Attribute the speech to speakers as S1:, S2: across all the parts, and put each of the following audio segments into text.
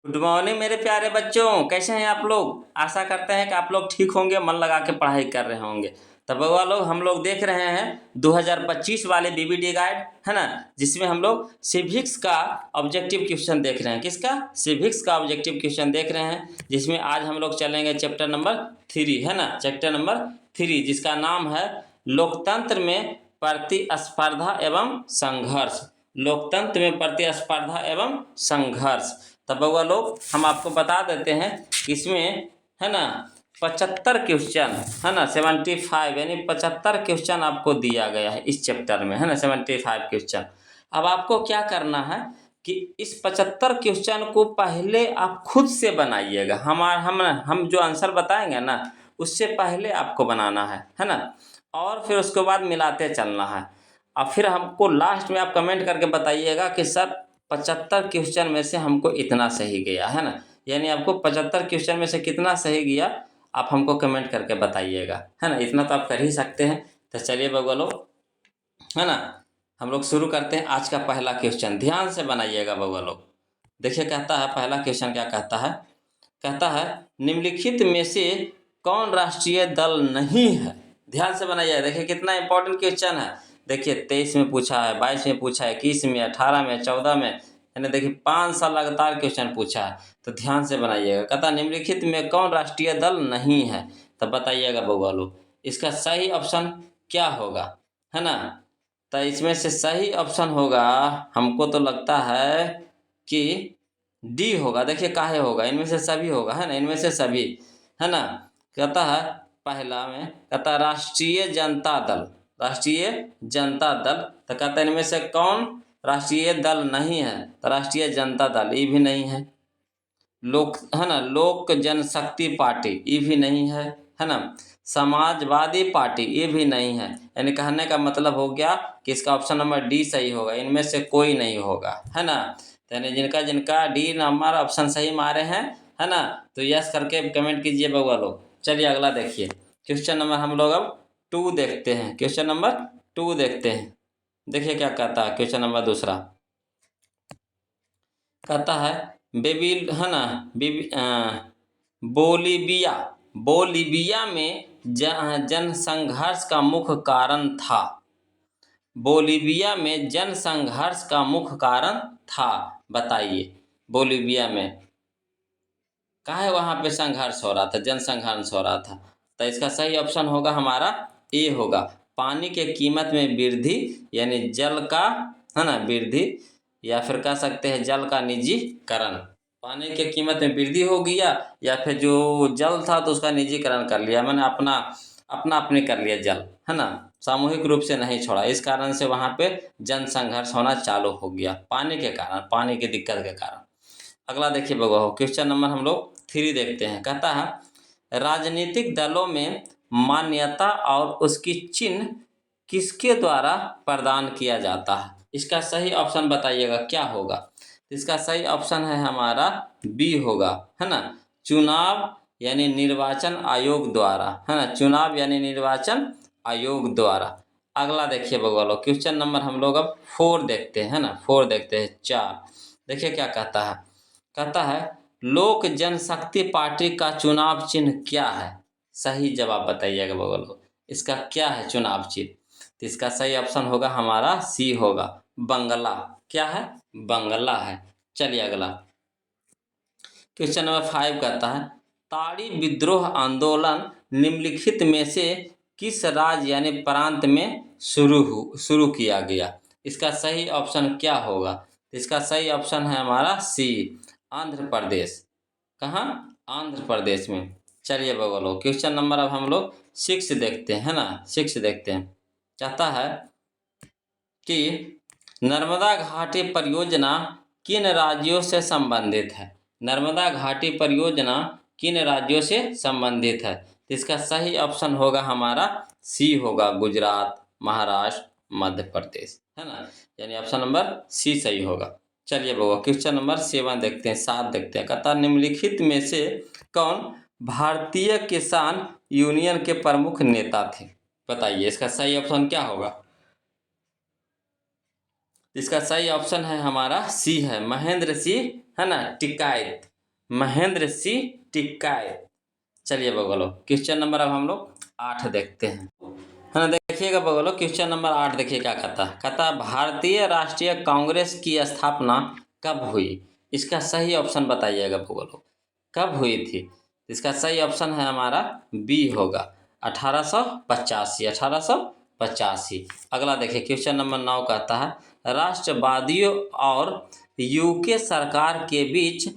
S1: Good morning मेरे प्यारे बच्चों, कैसे हैं आप लोग। आशा करते हैं कि आप लोग ठीक होंगे, मन लगा के पढ़ाई कर रहे होंगे। तब बउआ लोग हम लोग देख रहे हैं 2025 वाले बीबीडी गाइड, है ना, जिसमें हम लोग सिविक्स का ऑब्जेक्टिव क्वेश्चन देख रहे हैं। किसका? सिविक्स का ऑब्जेक्टिव क्वेश्चन देख रहे हैं, जिसमें आज हम लोग चलेंगे चैप्टर नंबर 3, है ना, चैप्टर नंबर 3, जिसका नाम है लोकतंत्र में प्रतिस्पर्धा एवं संघर्ष। लोकतंत्र में प्रतिस्पर्धा एवं संघर्ष। तब बउआ लोग हम आपको बता देते हैं कि इसमें, है ना, 75 क्वेश्चन, है ना, 75 यानी 75 क्वेश्चन आपको दिया गया है इस चैप्टर में, है ना, 75 क्वेश्चन। अब आपको क्या करना है कि इस 75 क्वेश्चन को पहले आप खुद से बनाइएगा। हम जो आंसर बताएंगे ना, उससे पहले आपको बनाना है ना, और फिर उसके बाद मिलाते चलना है। और फिर हमको लास्ट में आप कमेंट करके बताइएगा कि सर 75 क्वेश्चन में से हमको इतना सही गया, है ना, यानी आपको 75 क्वेश्चन में से कितना सही गया आप हमको कमेंट करके बताइएगा, है ना। इतना तो आप कर ही सकते हैं। तो चलिए बउआ लोग, है ना, हम लोग शुरू करते हैं आज का पहला क्वेश्चन। ध्यान से बनाइएगा बउआ लोग। देखिए कहता है, पहला क्वेश्चन क्या कहता है। कहता है निम्नलिखित में से कौन राष्ट्रीय दल नहीं है। ध्यान से बनाइए। देखिए कितना इंपॉर्टेंट क्वेश्चन है। देखिए 23 में पूछा है, 22 में पूछा है, 21 में, 18 में, 14 में, यानी देखिए 5 साल लगातार क्वेश्चन पूछा है। तो ध्यान से बनाइएगा। कहता निम्नलिखित में कौन राष्ट्रीय दल नहीं है। तब बताइएगा बउआ लोग इसका सही ऑप्शन क्या होगा, है ना। तो इसमें से सही ऑप्शन होगा, हमको तो लगता है कि डी होगा। देखिए काहे होगा, इनमें से सभी होगा, है ना, इनमें से सभी, है ना। कहता है पहला में कहता है राष्ट्रीय जनता दल, राष्ट्रीय जनता दल। तो कहता है इनमें से कौन राष्ट्रीय दल नहीं है। तो राष्ट्रीय जनता दल ये भी नहीं है। लोक, है ना, लोक जनशक्ति पार्टी ये भी नहीं है ना। समाजवादी पार्टी ये भी नहीं है। यानी कहने का मतलब हो गया कि इसका ऑप्शन नंबर डी सही होगा, इनमें से कोई नहीं होगा, है ना। तो यानी जिनका जिनका डी नंबर ऑप्शन सही मारे हैं, है ना, तो यस करके कमेंट कीजिए बउआ लोग। चलिए अगला देखिए क्वेश्चन नंबर हम लोग अब 2 देखते हैं। क्वेश्चन नंबर 2 देखते हैं। देखिए क्या कहता है क्वेश्चन नंबर दूसरा। कहता है बेबील, है ना, बोलीविया, बोलीविया में जनसंघर्ष का मुख्य कारण था। बोलीविया में जनसंघर्ष का मुख्य कारण था। बताइए बोलीविया में काहे वहाँ पे संघर्ष हो रहा था, जनसंघर्ष हो रहा था। तो इसका सही ऑप्शन होगा हमारा ए होगा, पानी के कीमत में वृद्धि, यानी जल का, है ना, वृद्धि, या फिर कह सकते हैं जल का निजीकरण। पानी के कीमत में वृद्धि हो गया, या फिर जो जल था तो उसका निजीकरण कर लिया, मैंने अपना अपना अपने कर लिया जल, है ना, सामूहिक रूप से नहीं छोड़ा। इस कारण से वहाँ पे जनसंघर्ष होना चालू हो गया, पानी के कारण, पानी की दिक्कत के कारण। अगला देखिए बउआ हो, क्वेश्चन नंबर हम लोग 3 देखते हैं। कहता है राजनीतिक दलों में मान्यता और उसकी चिन्ह किसके द्वारा प्रदान किया जाता है। इसका सही ऑप्शन बताइएगा क्या होगा। इसका सही ऑप्शन है हमारा बी होगा, है ना, चुनाव यानी निर्वाचन आयोग द्वारा, है ना, चुनाव यानी निर्वाचन आयोग द्वारा। अगला देखिए बउआ लोग क्वेश्चन नंबर हम लोग अब 4 देखते हैं, है ना, 4 देखते हैं 4। देखिए क्या कहता है। कहता है लोक जनशक्ति पार्टी का चुनाव चिन्ह क्या है। सही जवाब बताइएगा बउआ लोग इसका क्या है चुनाव चिन्ह। तो इसका सही ऑप्शन होगा हमारा सी होगा, बंगला। क्या है? बंगला है। चलिए अगला क्वेश्चन नंबर 5 कहता है ताड़ी विद्रोह आंदोलन निम्नलिखित में से किस राज्य यानी प्रांत में शुरू किया गया। इसका सही ऑप्शन क्या होगा। इसका सही ऑप्शन है हमारा सी, आंध्र प्रदेश। कहाँ? आंध्र प्रदेश में। चलिए बउआ लोग क्वेश्चन नंबर अब हम लोग 6 देखते हैं, है ना, 6 देखते हैं। कहता है कि नर्मदा घाटी परियोजना किन राज्यों से संबंधित है। नर्मदा घाटी परियोजना किन राज्यों से संबंधित है। तो इसका सही ऑप्शन होगा हमारा सी होगा, गुजरात, महाराष्ट्र, मध्य प्रदेश, है ना, यानी ऑप्शन नंबर सी सही होगा। चलिए बउआ क्वेश्चन नंबर 7 देखते हैं, 7 देखते हैं। कहता निम्नलिखित में से कौन भारतीय किसान यूनियन के प्रमुख नेता थे। बताइए इसका सही ऑप्शन क्या होगा। इसका सही ऑप्शन है हमारा सी है, महेंद्र सिंह, है ना, टिकायत, महेंद्र सिंह टिकायत। चलिए बगलो क्वेश्चन नंबर अब हम लोग 8 देखते हैं, है ना। देखिएगा बगलो क्वेश्चन नंबर 8 देखिए क्या कहता भारतीय राष्ट्रीय कांग्रेस की स्थापना कब हुई? इसका सही ऑप्शन बताइएगा बगलो, कब हुई थी? इसका सही ऑप्शन है हमारा बी होगा 1885, 1885। अगला देखिए क्वेश्चन नंबर 9 कहता है राष्ट्रवादियों और यूके सरकार के बीच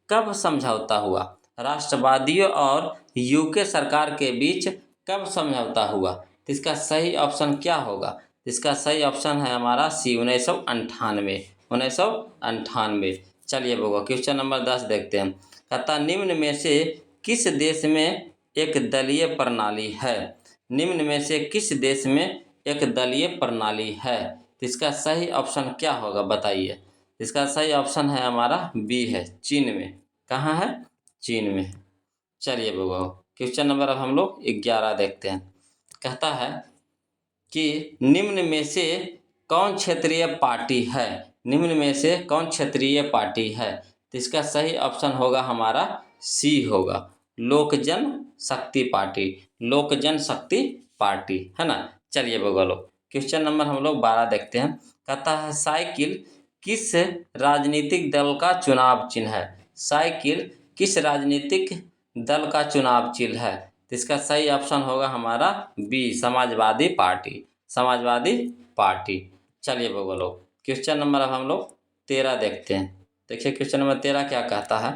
S1: कब समझौता हुआ? राष्ट्रवादियों और यूके सरकार के बीच कब समझौता हुआ? तो इसका सही ऑप्शन क्या होगा? इसका सही ऑप्शन है हमारा सी 1998, 1998। चलिए बगो क्वेश्चन नंबर 10 देखते हैं। कहता निम्न में से किस देश में एक दलीय प्रणाली है? निम्न में से किस देश में एक दलीय प्रणाली है? तो इसका सही ऑप्शन क्या होगा बताइए। इसका सही ऑप्शन है हमारा बी है, चीन में। कहाँ है? चीन में। चलिए बगो क्वेश्चन नंबर अब हम लोग 11 देखते हैं। कहता है कि निम्न में से कौन क्षेत्रीय पार्टी है? निम्न में से कौन क्षेत्रीय पार्टी है? तो इसका सही ऑप्शन होगा हमारा सी होगा, लोक जन शक्ति पार्टी, लोक जन शक्ति पार्टी, है ना। चलिए बगलो क्वेश्चन नंबर हम लोग 12 देखते हैं। कहता है साइकिल किस राजनीतिक दल का चुनाव चिन्ह है? साइकिल किस राजनीतिक दल का चुनाव चिन्ह है? तो इसका सही ऑप्शन होगा हमारा B, Samajwadi Party, Samajwadi Party. चलिए बगलो क्वेश्चन नंबर अब हम लोग 13 देखते हैं। देखिए क्वेश्चन नंबर 13 क्या कहता है।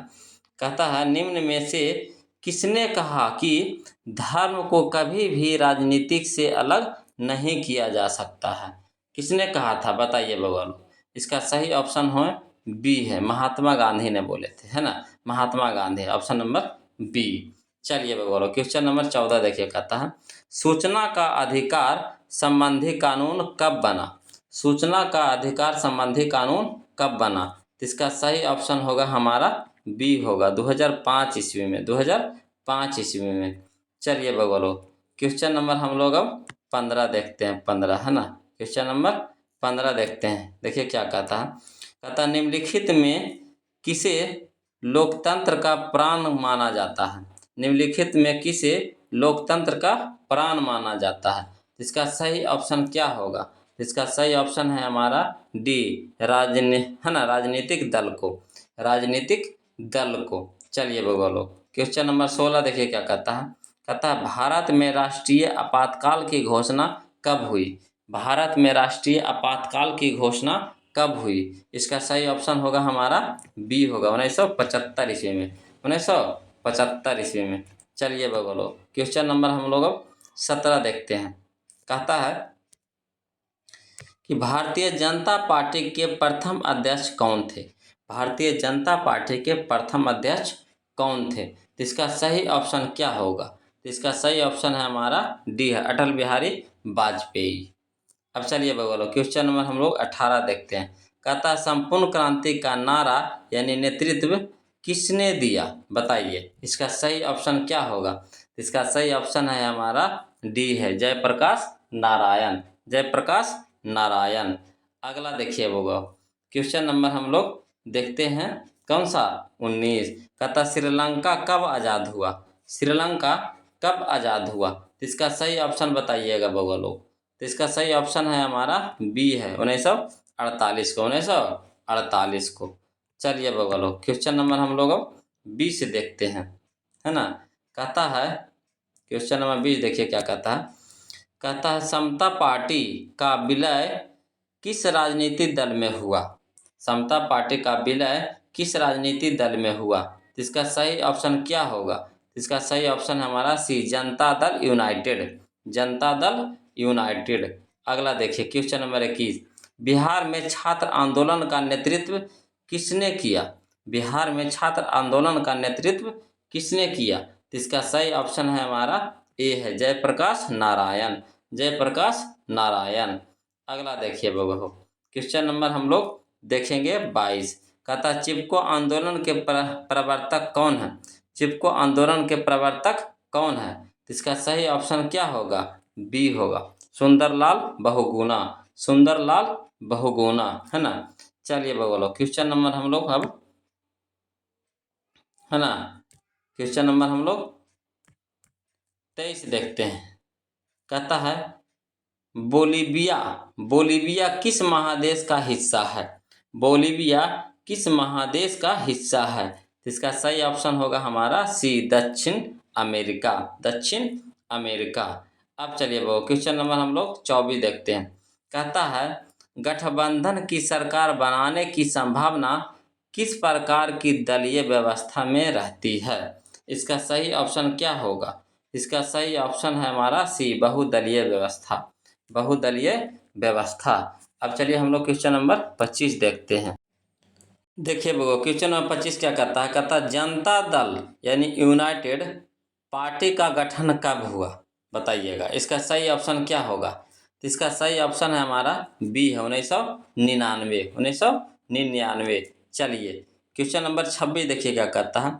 S1: कहता है निम्न में से किसने कहा कि धर्म को कभी भी राजनीतिक से अलग नहीं किया जा सकता है? किसने कहा था बताइए बगलो। इसका सही ऑप्शन हो बी है, महात्मा गांधी ने बोले थे, है ना, Mahatma Gandhi, option number B. चलिए बगलो क्वेश्चन नंबर 14 देखिए कहता है सूचना का अधिकार संबंधी कानून कब बना? सूचना का अधिकार संबंधी कानून कब बना? तो इसका सही ऑप्शन होगा हमारा बी होगा 2005 ईस्वी में, 2005 ईस्वी में। चलिए बगलो क्वेश्चन नंबर हम लोग अब 15 देखते हैं, 15, है ना। क्वेश्चन नंबर 15 देखते हैं। देखिए क्या कहता है। कहता निम्नलिखित में किसे लोकतंत्र का प्राण माना जाता है? निम्नलिखित में किसे लोकतंत्र का प्राण माना जाता है? इसका सही ऑप्शन क्या होगा? इसका सही ऑप्शन है हमारा डी, है ना, राजनीतिक दल को, राजनीतिक दल को। चलिए बगलो क्वेश्चन नंबर 16 देखिए क्या कहता है। कहता है भारत में राष्ट्रीय आपातकाल की घोषणा कब हुई? भारत में राष्ट्रीय आपातकाल की घोषणा कब हुई? इसका सही ऑप्शन होगा हमारा बी होगा 1975 ईस्वी में, 1975 ईस्वी में। चलिए बगलो क्वेश्चन नंबर हम लोग अब 17 देखते हैं। कहता है कि भारतीय जनता पार्टी के प्रथम अध्यक्ष कौन थे? भारतीय जनता पार्टी के प्रथम अध्यक्ष कौन थे? तो इसका सही ऑप्शन क्या होगा? तो इसका सही ऑप्शन है हमारा डी है, अटल बिहारी वाजपेयी। अब चलिए बगलो क्वेश्चन नंबर हम लोग 18 देखते हैं। कहता है संपूर्ण क्रांति का नारा यानी नेतृत्व किसने दिया बताइए? इसका सही ऑप्शन क्या होगा? इसका सही ऑप्शन है हमारा डी है, जयप्रकाश नारायण, जयप्रकाश नारायण। अगला देखिए बगलो क्वेश्चन नंबर हम लोग देखते हैं कौन सा 19। कहता श्रीलंका कब आज़ाद हुआ? श्रीलंका कब आज़ाद हुआ? इसका सही ऑप्शन बताइएगा बगलो। तो इसका सही ऑप्शन है हमारा बी है 1948 को, 1948 को। चलिए बगलो क्वेश्चन नंबर हम लोग अब 20 देखते हैं, है ना। कहता है क्वेश्चन नंबर 20 देखिए क्या कहता है। कहता है समता पार्टी का विलय किस राजनीतिक दल में हुआ? समता पार्टी का विलय किस राजनीतिक दल में हुआ? इसका सही ऑप्शन क्या होगा? इसका सही ऑप्शन हमारा सी, जनता दल यूनाइटेड, जनता दल यूनाइटेड। अगला देखिए क्वेश्चन नंबर 21। बिहार में छात्र आंदोलन का नेतृत्व किसने किया? बिहार में छात्र आंदोलन का नेतृत्व किसने किया? तो इसका सही ऑप्शन है हमारा ए है, जयप्रकाश नारायण, जयप्रकाश नारायण। अगला देखिए बगलो क्वेश्चन नंबर हम लोग देखेंगे 22। कहता चिपको आंदोलन के प्रवर्तक कौन है? चिपको आंदोलन के प्रवर्तक कौन है? तो इसका सही ऑप्शन क्या होगा? बी होगा, सुंदरलाल बहुगुणा, सुंदरलाल बहुगुणा, है ना। चलिए बगलो क्वेश्चन नंबर हम लोग अब है ना। क्वेश्चन नंबर हम लोग 23 देखते हैं। कहता है बोलीविया, बोलीविया किस महादेश का हिस्सा है? बोलीविया किस महादेश का हिस्सा है? तो इसका सही ऑप्शन होगा हमारा सी, दक्षिण अमेरिका, दक्षिण अमेरिका। अब चलिए वो क्वेश्चन नंबर हम लोग 24 देखते हैं। कहता है गठबंधन की सरकार बनाने की संभावना किस प्रकार की दलीय व्यवस्था में रहती है? इसका सही ऑप्शन क्या होगा? इसका सही ऑप्शन है हमारा सी, बहुदलीय व्यवस्था, बहुदलीय व्यवस्था। अब चलिए हम लोग क्वेश्चन नंबर 25 देखते हैं। देखिए वो क्वेश्चन नंबर 25 क्या कहता है? कहता है जनता दल यानी यूनाइटेड पार्टी का गठन कब हुआ? बताइएगा। इसका सही ऑप्शन क्या होगा? तो इसका सही ऑप्शन है हमारा बी है, 1999, 1999। चलिए क्वेश्चन नंबर 26 देखिए क्या कहता है।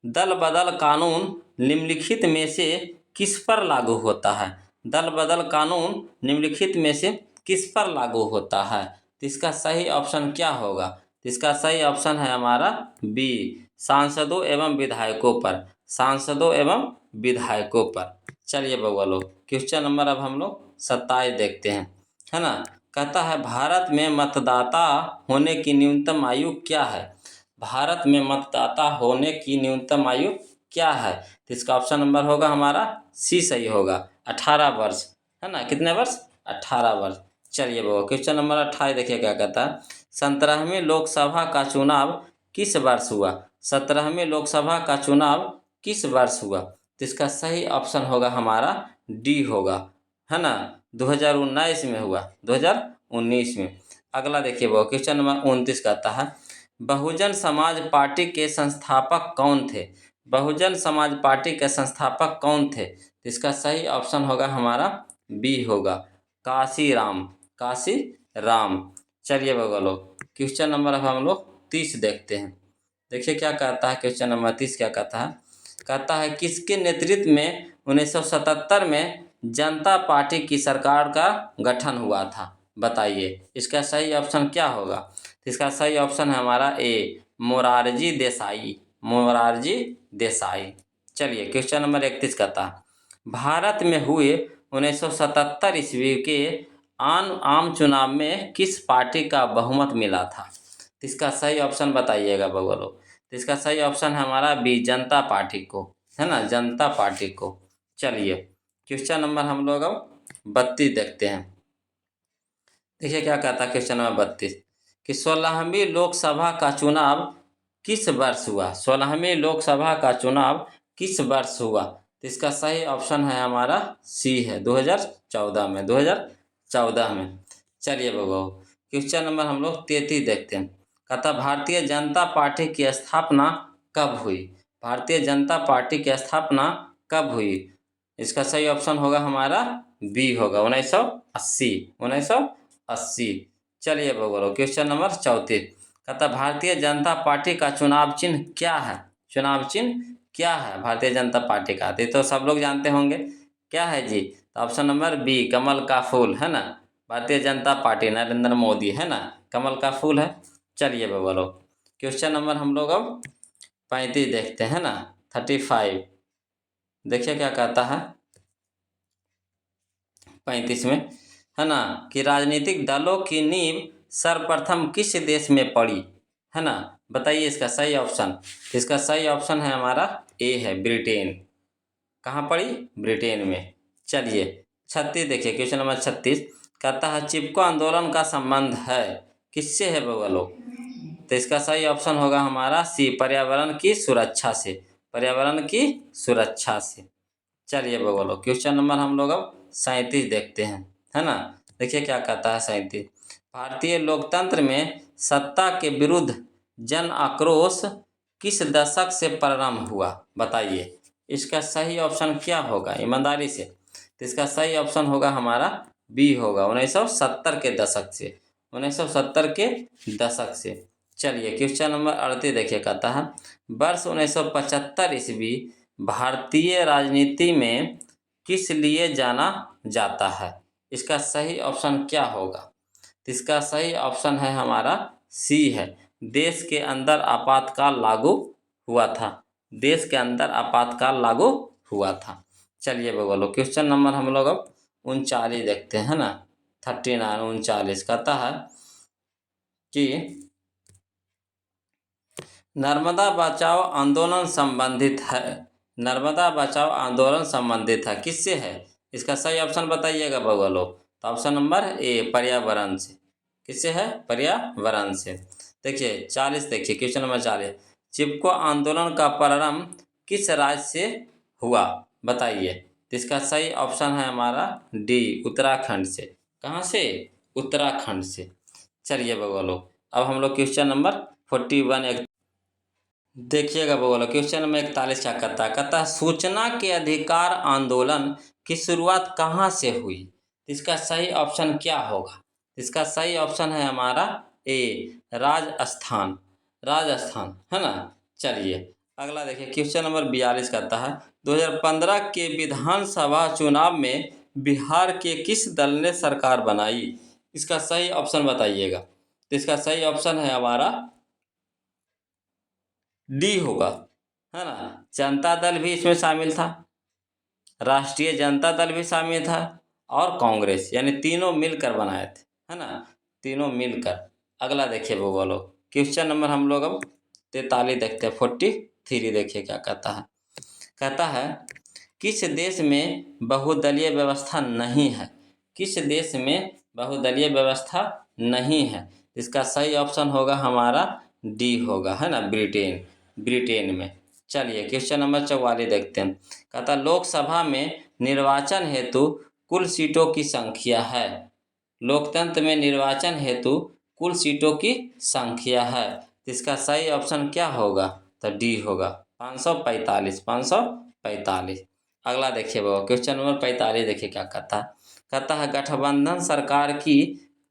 S1: दल बदल कानून निम्नलिखित में से किस पर लागू होता है? दल बदल कानून निम्नलिखित में से किस पर लागू होता है? तो इसका सही ऑप्शन क्या होगा? तो इसका सही ऑप्शन है हमारा बी, सांसदों एवं विधायकों पर, सांसदों एवं विधायकों पर। चलिए बउआ लोग क्वेश्चन नंबर अब हम लोग 27 देखते हैं, है ना। कहता है भारत में मतदाता होने की न्यूनतम आयु क्या है? भारत में मतदाता होने की न्यूनतम आयु क्या है? तो इसका ऑप्शन नंबर होगा हमारा सी, सही होगा 18 वर्ष, है ना। कितने वर्ष? 18 वर्ष। चलिए वो क्वेश्चन नंबर 28 देखिए क्या कहता है। 17वीं लोकसभा का चुनाव किस वर्ष हुआ? 17वीं लोकसभा का चुनाव किस वर्ष हुआ? तो इसका सही ऑप्शन होगा हमारा डी होगा, है ना। 2019 में हुआ, 2019 में। अगला देखिए वो क्वेश्चन नंबर 29 कहता है बहुजन समाज पार्टी के संस्थापक कौन थे? बहुजन समाज पार्टी के संस्थापक कौन थे? तो इसका सही ऑप्शन होगा हमारा बी होगा, काशी राम, काशी राम। चलिए बउआ लोग क्वेश्चन नंबर अब हम लोग 30 देखते हैं। देखिए क्या कहता है क्वेश्चन नंबर 30 क्या कहता है। कहता है किसके नेतृत्व में 1977 में जनता पार्टी की सरकार का गठन हुआ था? बताइए इसका सही ऑप्शन क्या होगा? तो इसका सही ऑप्शन है हमारा ए, मोरारजी देसाई, मोरारजी देसाई। चलिए क्वेश्चन नंबर 31 कहता है भारत में हुए 1977 ईस्वी के आम चुनाव में किस पार्टी का बहुमत मिला था? तो इसका सही ऑप्शन बताइएगा बउआ लोग। तो इसका सही ऑप्शन है हमारा बी, जनता पार्टी को, है ना, जनता पार्टी को। चलिए क्वेश्चन नंबर हम लोग अब 32 देखते हैं। देखिए क्या कहता है क्वेश्चन नंबर 32 कि 16वीं लोकसभा का चुनाव किस वर्ष हुआ? 16वीं लोकसभा का चुनाव किस वर्ष हुआ? तो इसका सही ऑप्शन है हमारा सी है, 2014 में, 2014 में। चलिए बाबू क्वेश्चन नंबर हम लोग 33 देखते हैं। कहता भारतीय जनता पार्टी की स्थापना कब हुई? भारतीय जनता पार्टी की स्थापना कब हुई? इसका सही ऑप्शन होगा हमारा बी होगा, 1980, 1980। चलिए बोलो क्वेश्चन नंबर 34। कहता भारतीय जनता पार्टी का चुनाव चिन्ह क्या है? चुनाव चिन्ह क्या है भारतीय जनता पार्टी का? ये तो सब लोग जानते होंगे, क्या है जी? तो ऑप्शन नंबर बी, कमल का फूल, है ना। भारतीय जनता पार्टी नरेंद्र मोदी, है ना, कमल का फूल है। चलिए बोलो क्वेश्चन नंबर हम लोग अब 35 देखते हैं ना, 35। देखिए क्या कहता है 35 में, है ना, कि राजनीतिक दलों की नींव सर्वप्रथम किस देश में पड़ी? है ना, बताइए इसका सही ऑप्शन। इसका सही ऑप्शन है हमारा ए है, ब्रिटेन। कहाँ पड़ी? ब्रिटेन में। चलिए 36 देखिए क्वेश्चन नंबर 36। कहता है चिपको आंदोलन का संबंध है किससे है बउआ लोग? तो इसका सही ऑप्शन होगा हमारा सी, पर्यावरण की सुरक्षा से, पर्यावरण की सुरक्षा से। चलिए बउआ लोग क्वेश्चन नंबर हम लोग अब 37 देखते हैं, है ना। देखिए क्या कहता है 37। भारतीय लोकतंत्र में सत्ता के विरुद्ध जन आक्रोश किस दशक से प्रारंभ हुआ? बताइए इसका सही ऑप्शन क्या होगा ईमानदारी से? तो इसका सही ऑप्शन होगा हमारा बी होगा, 1970 के दशक से, 1970 के दशक से। चलिए क्वेश्चन नंबर 38 देखिए कहता है वर्ष 1975 ईस्वी भारतीय राजनीति में किस लिए जाना जाता है? इसका सही ऑप्शन क्या होगा? तो इसका सही ऑप्शन है हमारा सी है, देश के अंदर आपातकाल लागू हुआ था, देश के अंदर आपातकाल लागू हुआ था। चलिए बगलो क्वेश्चन नंबर हम लोग अब 39 देखते हैं ना, 39 39 कहता है कि नर्मदा बचाओ आंदोलन संबंधित है। नर्मदा बचाओ आंदोलन संबंधित है किससे है? इसका सही ऑप्शन बताइएगा बगलो। तो ऑप्शन नंबर ए पर्यावरण से। किससे है? पर्यावरण से। देखिए 40 देखिए क्वेश्चन नंबर 40, चिपको आंदोलन का प्रारंभ किस राज्य से हुआ बताइए। तो इसका सही ऑप्शन है हमारा डी उत्तराखंड से। कहाँ से? उत्तराखंड से। चलिए बगलो अब हम लोग क्वेश्चन नंबर 41 देखिएगा बोलो क्वेश्चन नंबर 41 क्या कहता है सूचना के अधिकार आंदोलन की शुरुआत कहाँ से हुई? इसका सही ऑप्शन क्या होगा? इसका सही ऑप्शन है हमारा ए राजस्थान। राजस्थान है ना। चलिए अगला देखिए क्वेश्चन नंबर 42 कहता है 2015 के विधानसभा चुनाव में बिहार के किस दल ने सरकार बनाई? इसका सही ऑप्शन बताइएगा। तो इसका सही ऑप्शन है हमारा डी होगा, है ना। जनता दल भी इसमें शामिल था, राष्ट्रीय जनता दल भी शामिल था और कांग्रेस, यानी तीनों मिलकर बनाए थे, है ना, तीनों मिलकर। अगला देखिए वो बोलो क्वेश्चन नंबर हम लोग अब 43 देखते हैं 43 देखिए क्या कहता है। कहता है किस देश में बहुदलीय व्यवस्था नहीं है? किस देश में बहुदलीय व्यवस्था नहीं है? इसका सही ऑप्शन होगा हमारा डी होगा, है ना, ब्रिटेन। ब्रिटेन में। चलिए क्वेश्चन नंबर 44 देखते हैं। कहता लोकसभा में निर्वाचन हेतु कुल सीटों की संख्या है। लोकतंत्र में निर्वाचन हेतु कुल सीटों की संख्या है। इसका सही ऑप्शन क्या होगा? तो डी होगा 545 545। अगला देखिए बाबा क्वेश्चन नंबर 45 देखिए क्या कहता है। कहता है गठबंधन सरकार की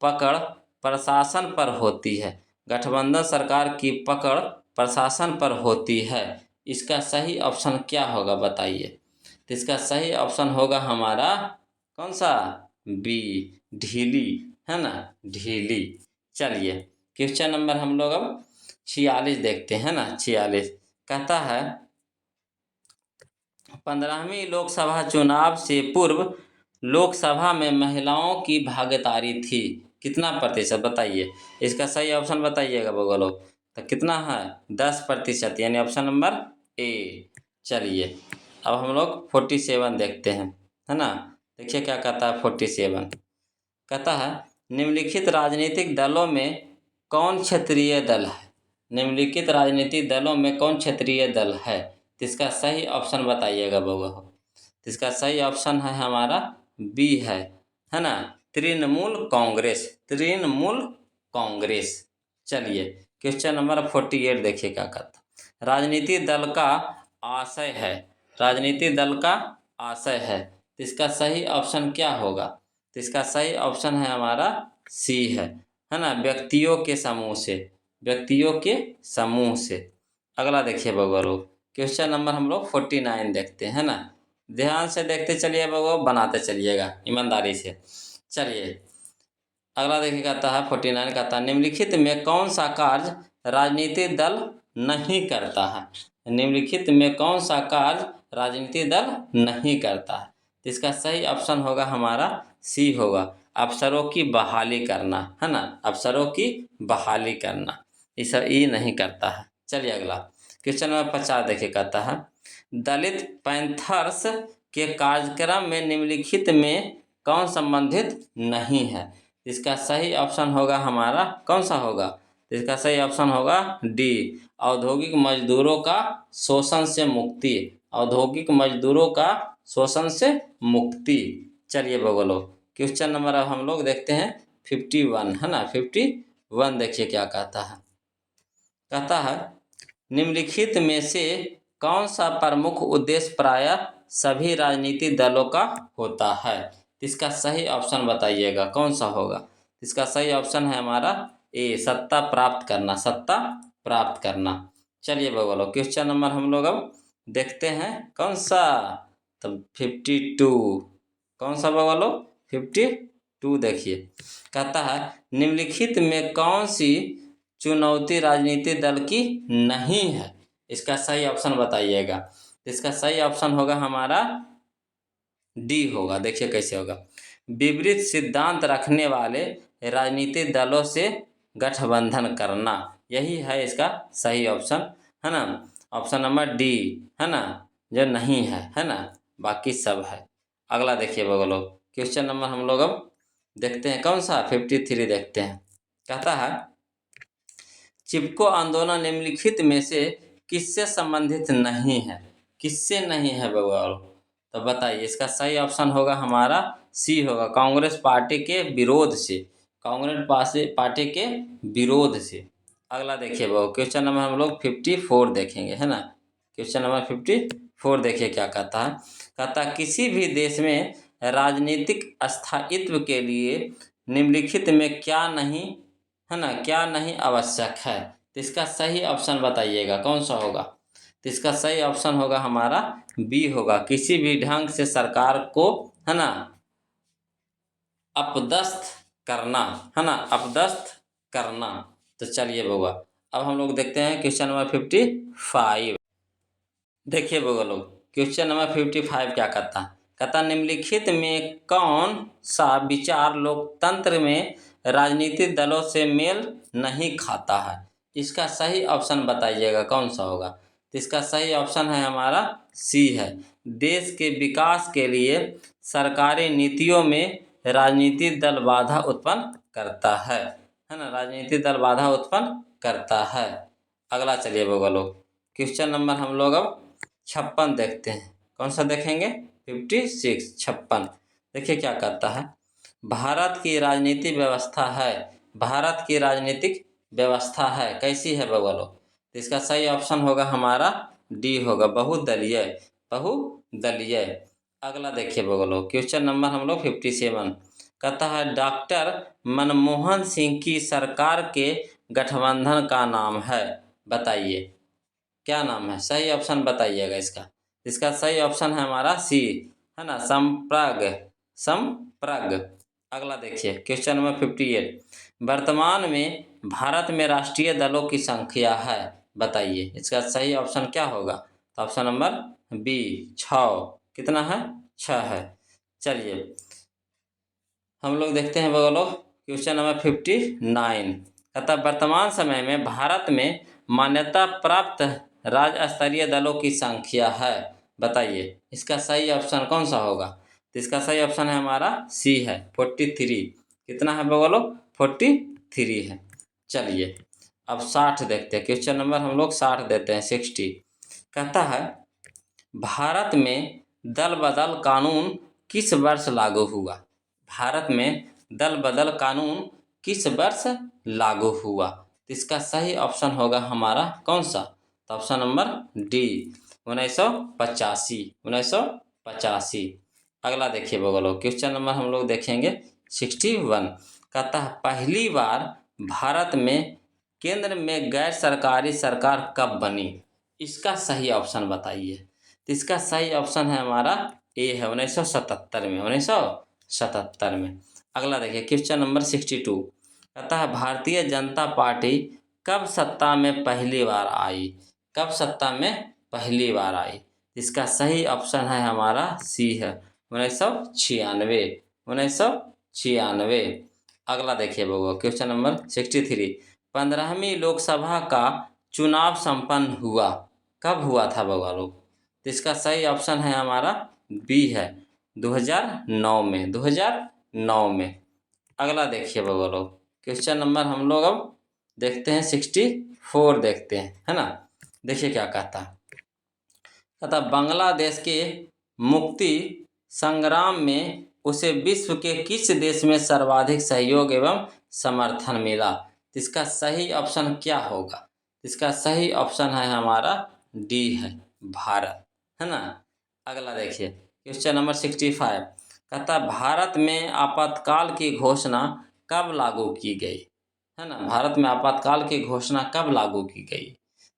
S1: पकड़ प्रशासन पर होती है। गठबंधन सरकार की पकड़ प्रशासन पर होती है। इसका सही ऑप्शन क्या होगा बताइए। तो इसका सही ऑप्शन होगा हमारा कौन सा? बी ढीली, है ना, ढीली। चलिए क्वेश्चन नंबर हम लोग अब 46 देखते हैं ना। 46 कहता है 15वीं लोकसभा चुनाव से पूर्व लोकसभा में महिलाओं की भागीदारी थी। कितना प्रतिशत बताइए। इसका सही ऑप्शन बताइएगा बगलो। तो कितना है? 10%, यानी ऑप्शन नंबर ए। चलिए अब हम लोग 47 देखते हैं, है ना। देखिए क्या कहता है 47। कहता है निम्नलिखित राजनीतिक दलों में कौन क्षेत्रीय दल है? निम्नलिखित राजनीतिक दलों में कौन क्षेत्रीय दल है? तो इसका सही ऑप्शन बताइएगा बउआ। तो इसका सही ऑप्शन है हमारा बी है ना, तृणमूल कांग्रेस। तृणमूल कांग्रेस। चलिए क्वेश्चन नंबर 48 देखिए क्या कहता। राजनीतिक दल का आशय है। राजनीतिक दल का आशय है। तो इसका सही ऑप्शन क्या होगा? तो इसका सही ऑप्शन है हमारा सी है ना, व्यक्तियों के समूह से। व्यक्तियों के समूह से। अगला देखिए बगलो क्वेश्चन नंबर हम लोग 49 देखते हैं ना। ध्यान से देखते चलिए बगो, बनाते चलिएगा ईमानदारी से। चलिए अगला देखिए कहता है 49 कहता है निम्नलिखित में कौन सा कार्य राजनीतिक दल नहीं करता है? निम्नलिखित में कौन सा कार्य राजनीतिक दल नहीं करता है? तो इसका सही ऑप्शन होगा हमारा सी होगा, अफसरों की बहाली करना, है ना, अफसरों की बहाली करना। इस ये नहीं करता है। चलिए अगला क्वेश्चन नंबर 50 देखिए कहता है दलित पैंथर्स के कार्यक्रम में निम्नलिखित में कौन संबंधित नहीं है? इसका सही ऑप्शन होगा हमारा कौन सा होगा? तो इसका सही ऑप्शन होगा डी औद्योगिक मजदूरों का शोषण से मुक्ति। औद्योगिक मजदूरों का शोषण से मुक्ति। चलिए बगलो क्वेश्चन नंबर अब हम लोग देखते हैं 51, है ना, 51 देखिए क्या कहता है। कहता है निम्नलिखित में से कौन सा प्रमुख उद्देश्य प्रायः सभी राजनीतिक दलों का होता है? इसका सही ऑप्शन बताइएगा कौन सा होगा। इसका सही ऑप्शन है हमारा ए सत्ता प्राप्त करना। सत्ता प्राप्त करना। चलिए बगलो क्वेश्चन नंबर हम लोग अब देखते हैं कौन सा? तब 52 कौन सा बगलो? 52 देखिए कहता है निम्नलिखित में कौन सी चुनौती राजनीतिक दल की नहीं है? इसका सही ऑप्शन बताइएगा। तो इसका सही ऑप्शन होगा हमारा डी होगा। देखिए कैसे होगा, विपरीत सिद्धांत रखने वाले राजनीतिक दलों से गठबंधन करना, यही है इसका सही ऑप्शन, है ना। ऑप्शन नंबर डी, है ना, जो नहीं है ना, बाकी सब है। अगला देखिए बगलो, क्वेश्चन नंबर हम लोग अब देखते हैं कौन सा 53 देखते हैं। कहता है चिपको आंदोलन निम्नलिखित में से किससे संबंधित नहीं है। किससे नहीं है बगवाल, तो बताइए। इसका सही ऑप्शन होगा हमारा सी होगा, कांग्रेस पार्टी के विरोध से। कांग्रेस पार्टी के विरोध से। अगला देखिए बाबू, क्वेश्चन नंबर हम लोग 54 देखेंगे, है ना। क्वेश्चन नंबर 54 देखिए क्या कहता है। कहता किसी भी देश में राजनीतिक स्थायित्व के लिए निम्नलिखित में क्या नहीं, है ना, क्या नहीं आवश्यक है। तो इसका सही ऑप्शन बताइएगा कौन सा होगा। तो इसका सही ऑप्शन होगा हमारा बी होगा, किसी भी ढंग से सरकार को, है ना, अपदस्थ करना, है ना, अपदस्थ करना। तो चलिए बउआ, अब हम लोग देखते हैं क्वेश्चन नंबर 55। देखिए बउआ लोग, क्वेश्चन नंबर 55 क्या कहता है। कहता निम्नलिखित में कौन सा विचार लोकतंत्र में राजनीतिक दलों से मेल नहीं खाता है। इसका सही ऑप्शन बताइएगा कौन सा होगा। तो इसका सही ऑप्शन है हमारा सी है, देश के विकास के लिए सरकारी नीतियों में राजनीतिक दल बाधा उत्पन्न करता है ना, राजनीतिक दल बाधा उत्पन्न करता है। अगला चलिए बउआ लोग, क्वेश्चन नंबर हम लोग अब 56 देखते हैं। कौन सा देखेंगे 56 56। देखिए क्या कहता है, भारत की राजनीतिक व्यवस्था है, भारत की राजनीतिक व्यवस्था है कैसी है बउआ लोग। तो इसका सही ऑप्शन होगा हमारा डी होगा, बहुदलीय, बहुदलीय। अगला देखिए बउआ लोग, क्वेश्चन नंबर हम लोग 57 कहता है डॉक्टर मनमोहन सिंह की सरकार के गठबंधन का नाम है, बताइए क्या नाम है। सही ऑप्शन बताइएगा इसका। इसका सही ऑप्शन है हमारा सी, है ना, संप्रग, संप्रग। अगला देखिए क्वेश्चन नंबर 58, वर्तमान में भारत में राष्ट्रीय दलों की संख्या है, बताइए इसका सही ऑप्शन क्या होगा। तो ऑप्शन नंबर बी 6, कितना है 6 है। चलिए हम लोग देखते हैं बगलो, क्वेश्चन नंबर 59 कहता वर्तमान समय में भारत में मान्यता प्राप्त राज्य स्तरीय दलों की संख्या है, बताइए इसका सही ऑप्शन कौन सा होगा। तो इसका सही ऑप्शन है हमारा सी है 43। कितना है बगलो 43 है। चलिए अब 60 देखते हैं, क्वेश्चन नंबर हम लोग 60 देते हैं 60। कहता है भारत में दल बदल कानून किस वर्ष लागू हुआ। भारत में दल बदल कानून किस वर्ष लागू हुआ। तो इसका सही ऑप्शन होगा हमारा कौन सा। तो ऑप्शन नंबर डी 1985, 1985। अगला देखिए बगलो, क्वेश्चन नंबर हम लोग देखेंगे 61। कहता है पहली बार भारत में केंद्र में गैर सरकारी सरकार कब बनी। इसका सही ऑप्शन बताइए। तो इसका सही ऑप्शन है हमारा ए है 1977 में, 1977 में। अगला देखिए क्वेश्चन नंबर 62 कहता है भारतीय जनता पार्टी कब सत्ता में पहली बार आई, कब सत्ता में पहली बार आई। इसका सही ऑप्शन है हमारा सी है 1996, 1996। अगला देखिए बउआ क्वेश्चन नंबर 63, 15वीं लोकसभा का चुनाव संपन्न हुआ कब हुआ था बउआ लोग। तो इसका सही ऑप्शन है हमारा बी है 2009 में, 2009 में। अगला देखिए बउआ लोग, क्वेश्चन नंबर हम लोग अब देखते हैं 64 देखते हैं, है ना। देखिए क्या कहता है। कहता बांग्लादेश के मुक्ति संग्राम में उसे विश्व के किस देश में सर्वाधिक सहयोग एवं समर्थन मिला। तो इसका सही ऑप्शन क्या होगा। इसका सही ऑप्शन है हमारा डी है भारत, है ना। अगला देखिए क्वेश्चन नंबर 65 कहता भारत में आपातकाल की घोषणा कब लागू की गई, है ना। भारत में आपातकाल की घोषणा कब लागू की गई।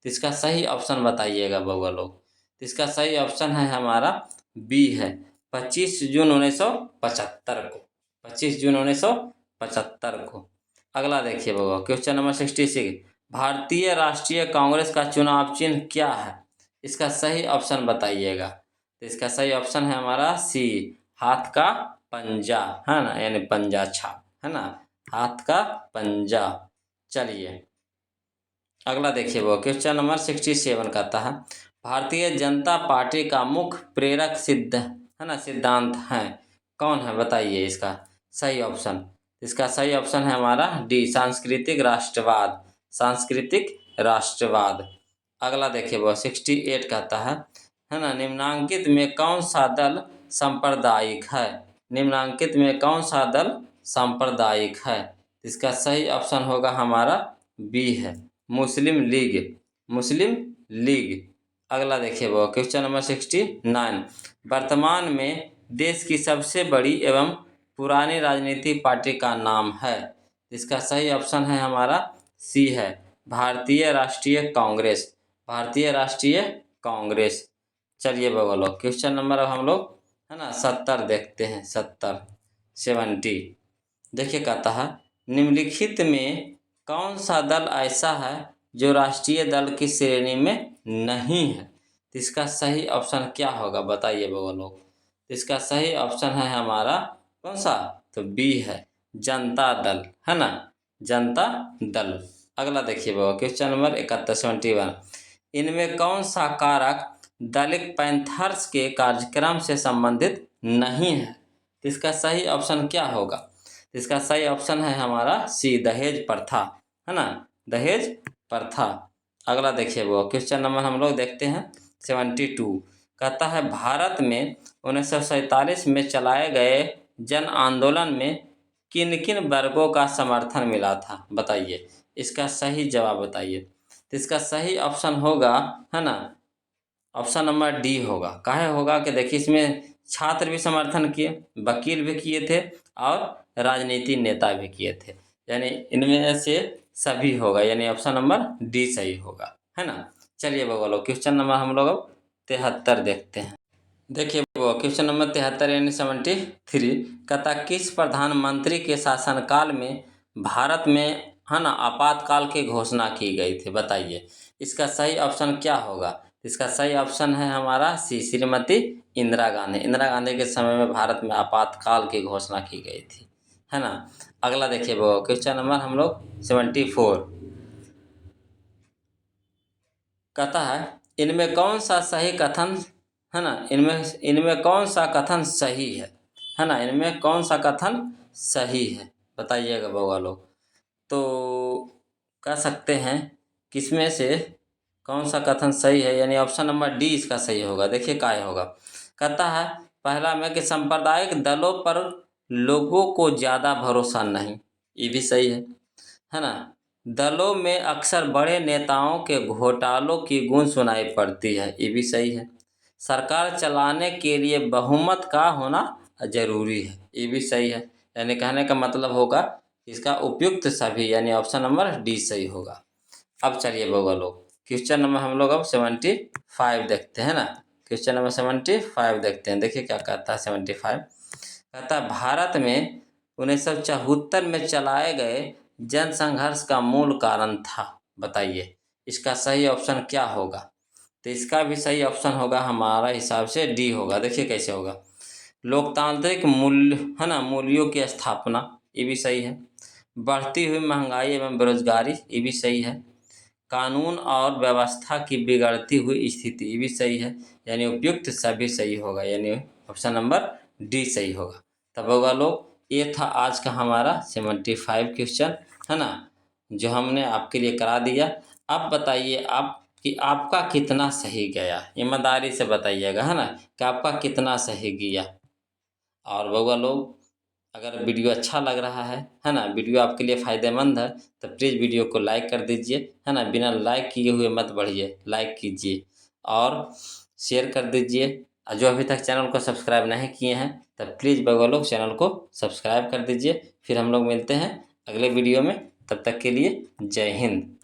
S1: तो इसका सही ऑप्शन बताइएगा बउआ लोग। तो इसका सही ऑप्शन है हमारा बी है 25 जून 1975 को, 25 जून 1975 को। अगला देखिए बउआ क्वेश्चन नंबर 66 भारतीय राष्ट्रीय कांग्रेस का चुनाव चिन्ह क्या है? इसका सही ऑप्शन बताइएगा। तो इसका सही ऑप्शन है हमारा सी, हाथ का पंजा, है ना, यानी पंजा छाप, है ना, हाथ का पंजा। चलिए अगला देखिए, वो क्वेश्चन नंबर 67 कहता है भारतीय जनता पार्टी का मुख्य प्रेरक सिद्ध, है ना, सिद्धांत है, कौन है बताइए इसका सही ऑप्शन। इसका सही ऑप्शन है हमारा डी, सांस्कृतिक राष्ट्रवाद, सांस्कृतिक राष्ट्रवाद। अगला देखिए, वो 68 कहता है ना, निम्नांकित में कौन सा दल सांप्रदायिक है? निम्नांकित में कौन सा दल सांप्रदायिक है? इसका सही ऑप्शन होगा हमारा बी है, मुस्लिम लीग, मुस्लिम लीग। अगला देखिए, वो क्वेश्चन नंबर 69, वर्तमान में देश की सबसे बड़ी एवं पुरानी राजनीतिक पार्टी का नाम है? इसका सही ऑप्शन है हमारा सी है, भारतीय राष्ट्रीय कांग्रेस, भारतीय राष्ट्रीय कांग्रेस। चलिए बगलो क्वेश्चन नंबर अब हम लोग, है ना, 70 देखते हैं, 70 देखिए कहता है निम्नलिखित में कौन सा दल ऐसा है जो राष्ट्रीय दल की श्रेणी में नहीं है? तो इसका सही ऑप्शन क्या होगा बताइए बगल लोग। तो इसका सही ऑप्शन है हमारा कौन सा? तो बी है, जनता दल, है ना, जनता दल। अगला देखिए बाबा क्वेश्चन नंबर 71, इनमें कौन सा कारक दलित पैंथर्स के कार्यक्रम से संबंधित नहीं है? तो इसका सही ऑप्शन क्या होगा? इसका सही ऑप्शन है हमारा सी, दहेज प्रथा, है ना, दहेज प्रथा। अगला देखिए वो क्वेश्चन नंबर हम लोग देखते हैं 72, कहता है भारत में 1947 में चलाए गए जन आंदोलन में किन किन वर्गों का समर्थन मिला था बताइए, इसका सही जवाब बताइए। तो इसका सही ऑप्शन होगा, है ना, ऑप्शन नंबर डी होगा। काहे होगा कि देखिए इसमें छात्र भी समर्थन किए, वकील भी किए थे और राजनीति नेता भी किए थे, यानी इनमें से सभी होगा, यानी ऑप्शन नंबर डी सही होगा, है ना। चलिए बगलो क्वेश्चन नंबर हम लोग अब 73 देखते हैं। देखिए वो क्वेश्चन नंबर 73 यानी 73 कहता किस प्रधानमंत्री के शासनकाल में भारत में, है ना, आपातकाल की घोषणा की गई थी बताइए, इसका सही ऑप्शन क्या होगा? इसका सही ऑप्शन है हमारा सी, श्रीमती इंदिरा गांधी। इंदिरा गांधी के समय में भारत में आपातकाल की घोषणा की गई थी, है ना। अगला देखिए वो क्वेश्चन नंबर हम लोग 74 कहता है इनमें कौन सा सही कथन, है ना, इनमें कौन सा कथन सही है ना, इनमें कौन सा कथन सही है बताइएगा बउआ लोग। तो कह सकते हैं किसमें से कौन सा कथन सही है, यानी ऑप्शन नंबर डी इसका सही होगा। देखिए काय होगा, कहता है पहला में कि सांप्रदायिक दलों पर लोगों को ज़्यादा भरोसा नहीं, ये भी सही है ना। दलों में अक्सर बड़े नेताओं के घोटालों की गूंज सुनाई पड़ती है, ये भी सही है। सरकार चलाने के लिए बहुमत का होना जरूरी है, ये भी सही है। यानी कहने का मतलब होगा इसका उपयुक्त सभी, यानी ऑप्शन नंबर डी सही होगा। अब चलिए बउआ लोग क्वेश्चन नंबर हम लोग अब 75 देखते हैं ना, क्वेश्चन नंबर 75 देखते हैं। देखिए क्या कहता है 75, कहता है भारत में 1974 में चलाए गए जन संघर्ष का मूल कारण था बताइए, इसका सही ऑप्शन क्या होगा? तो इसका भी सही ऑप्शन होगा हमारा हिसाब से डी होगा। देखिए कैसे होगा, लोकतांत्रिक मूल्य, है ना, मूल्यों की स्थापना, ये भी सही है। बढ़ती हुई महंगाई एवं बेरोजगारी, ये भी सही है। कानून और व्यवस्था की बिगड़ती हुई स्थिति, ये भी सही है। यानी उपयुक्त सभी सही होगा, यानी ऑप्शन नंबर डी सही होगा। तब होगा लोग ये था आज का हमारा 75 क्वेश्चन, है ना, जो हमने आपके लिए करा दिया। अब बताइए आप कि आपका कितना सही गया, ईमानदारी से बताइएगा, है ना, कि आपका कितना सही गया। और बउआ लोग अगर वीडियो अच्छा लग रहा है ना, वीडियो आपके लिए फ़ायदेमंद है तो प्लीज़ वीडियो को लाइक कर दीजिए, है ना, बिना लाइक किए हुए मत बढ़िए, लाइक कीजिए और शेयर कर दीजिए। और जो अभी तक चैनल को सब्सक्राइब नहीं किए हैं तब प्लीज़ बउआ लोग चैनल को सब्सक्राइब कर दीजिए। फिर हम लोग मिलते हैं अगले वीडियो में, तब तक के लिए जय हिंद।